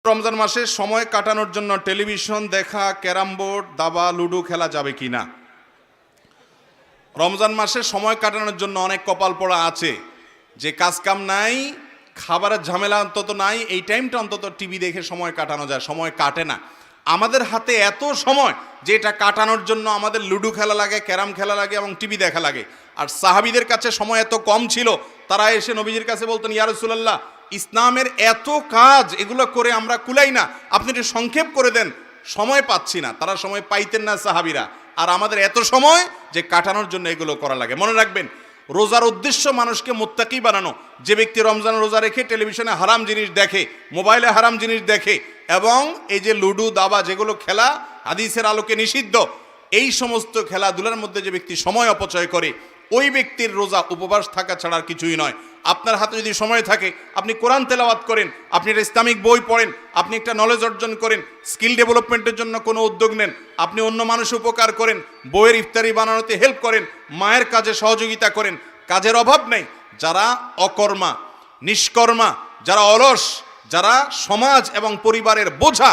রমজান মাসে সময় কাটানোর জন্য টেলিভিশন দেখা, ক্যারাম বোর্ড, দাবা, লুডো খেলা যাবে কি না? রমজান মাসে সময় কাটানোর জন্য অনেক কপাল পড়া আছে যে কাজ কাম নাই, খাবারের ঝামেলা অন্তত নাই, এই টাইমটা অন্তত টিভি দেখে সময় কাটানো যায়। সময় কাটে না। আমাদের হাতে এত সময় যে এটা কাটানোর জন্য আমাদের লুডো খেলা লাগে, ক্যারাম খেলা লাগে এবং টিভি দেখা লাগে। আর সাহাবীদের কাছে সময় এত কম ছিল, তারা এসে নবীজির কাছে বলতেন, ইয়া রাসূলুল্লাহ, ইসলামের এত কাজ, এগুলো করে আমরা কুলাই না, আপনি একটু সংক্ষেপ করে দেন, সময় পাচ্ছি না। তারা সময় পাইতেন না সাহাবীরা, আর আমাদের এত সময় যে কাটানোর জন্য এগুলো করা লাগে। মনে রাখবেন, রোজার উদ্দেশ্য মানুষকে মুত্তাকি বানানো। যে ব্যক্তি রমজান রোজা রেখে টেলিভিশনে হারাম জিনিস দেখে, মোবাইলে হারাম জিনিস দেখে এবং এই যে লুডো, দাবা যেগুলো খেলা হাদিসের আলোকে নিষিদ্ধ, এই সমস্ত খেলাধুলার মধ্যে যে ব্যক্তি সময় অপচয় করে, ওই ব্যক্তির রোজা উপবাস থাকা ছাড়া আর কিছুই নয়। আপনার হাতে যদি সময় থাকে, আপনি কোরআন তেলাওয়াত করেন, আপনি একটা ইসলামিক বই পড়েন, আপনি একটা নলেজ অর্জন করেন, স্কিল ডেভেলপমেন্টের জন্য কোনো উদ্যোগ নেন, আপনি অন্য মানুষ উপকার করেন, বইয়ের ইফতারি বানানোতে হেল্প করেন, মায়ের কাজে সহযোগিতা করেন। কাজের অভাব নেই। যারা অকর্মা, নিষ্কর্মা, যারা অলস, যারা সমাজ এবং পরিবারের বোঝা,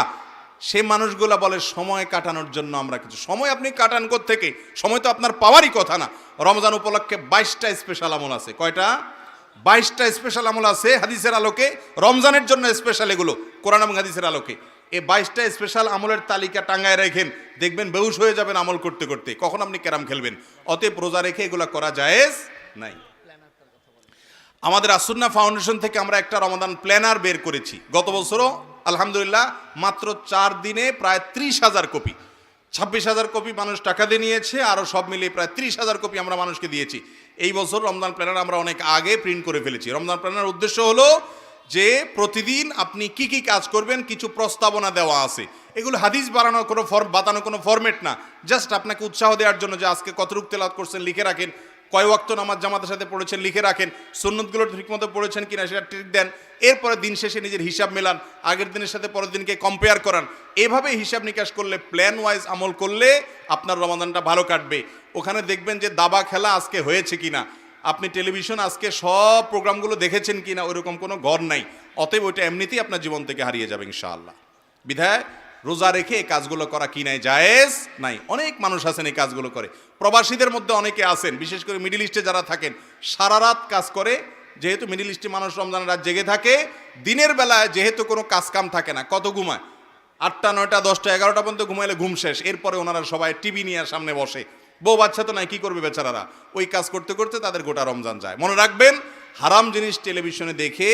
সে মানুষগুলা বলে সময় কাটানোর জন্য আমরা কিছু। সময় আপনি কাটান কোত্থেকে? সময় তো আপনার পাওয়ারই কথা না। রমজান উপলক্ষে 22টা স্পেশাল আমল আছে। কয়টা? 22টা স্পেশাল আমল আছে হাদিসের আলোকে, রমজানের জন্য স্পেশাল। এগুলো কোরআন এবং হাদিসের আলোকে। এই 22টা স্পেশাল আমলের তালিকা টাঙ্গায় রেখেন, দেখবেন বেহুশ হয়ে যাবেন আমল করতে করতে। কখন আপনি ক্যারাম খেলবেন? অতএব রোজা রেখে এগুলো করা জায়েজ নাই। আমাদের আসুন্নাহ ফাউন্ডেশন থেকে আমরা একটা রমাদান প্ল্যানার বের করেছি গত বছরও, আলহামদুলিল্লাহ। মাত্র 4 দিনে প্রায় 30,000 কপি, 26,000 কপি মানুষ টাকা দিয়ে নিয়েছে, আরও সব মিলিয়ে প্রায় 30,000 কপি আমরা মানুষকে দিয়েছি। এই বছর রমজান প্ল্যানার আমরা অনেক আগে প্রিন্ট করে ফেলেছি। রমজান প্ল্যানার উদ্দেশ্য হলো যে প্রতিদিন আপনি কি কি কাজ করবেন, কিছু প্রস্তাবনা দেওয়া আছে। এগুলো হাদিস বানানো কোনো বাতানো কোনো ফরম্যাট না, জাস্ট আপনাকে উৎসাহ দেওয়ার জন্য যে আজকে কতটুক তেলাওয়াত করছেন লিখে রাখেন, কয় ওয়াক্ত নামাজ জামাতের সাথে পড়েছেন লিখে রাখেন, সুন্নতগুলো ঠিকমতো পড়েছেন কিনা সেটা ঠিক দেন। এরপরে দিন শেষে নিজের হিসাব মেলান, আগের দিনের সাথে পরের দিনকে কম্পেয়ার করান। এভাবে হিসাব নিকাশ করলে, প্ল্যান ওয়াইজ আমল করলে আপনার রমাদানটা ভালো কাটবে। ওখানে দেখবেন যে দাবা খেলা আজকে হয়েছে কিনা, আপনি টেলিভিশন আজকে সব প্রোগ্রামগুলো দেখেছেন কিনা, ওইরকম কোনো ঘর নাই। অতএব ওইটা এমনিতেই আপনার জীবন থেকে হারিয়ে যাবে ইনশাআল্লাহ। বিধায় রোজা রেখে এই কাজগুলো করা কি নাই? জায়েজ নাই। অনেক মানুষ আছেন এই কাজগুলো করে। প্রবাসীদের মধ্যে অনেকে আছেন, বিশেষ করে মিডল ইস্টে যারা থাকেন, সারা রাত কাজ করে। যেহেতু মিডল ইস্টে মানুষ রমজানের রাত জেগে থাকে, দিনের বেলায় যেহেতু কোনো কাজ কাম থাকে না, কত ঘুমায়? 8টা 9টা 10টা 11টা পর্যন্ত ঘুমাইলে ঘুম শেষ। এরপরে ওনারা সবাই টিভি নিয়ে সামনে বসে। বউ বাচ্চা তো নাই, কি করবে বেচারারা? ওই কাজ করতে করতে তাদের গোটা রমজান যায়। মনে রাখবেন, হারাম জিনিস টেলিভিশনে দেখে,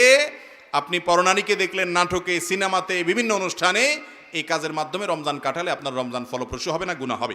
আপনি পরনারীকে দেখলেন নাটকে, সিনেমাতে, বিভিন্ন অনুষ্ঠানে, এই কাজের মাধ্যমে রমজান কাটালে আপনার রমজান ফলপ্রসূ হবে না, গুনাহ হবে।